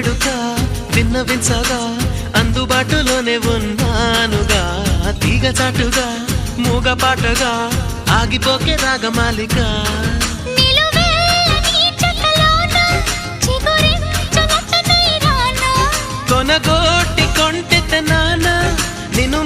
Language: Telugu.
వేడుక విన్నవించగా అందుబాటులోనే ఉన్నానుగా తీగ చాటుగా మూగ పాటగా ఆగిపోకే రాగమాలిక కొనగోటి కొంటె నాన్న నిన్ను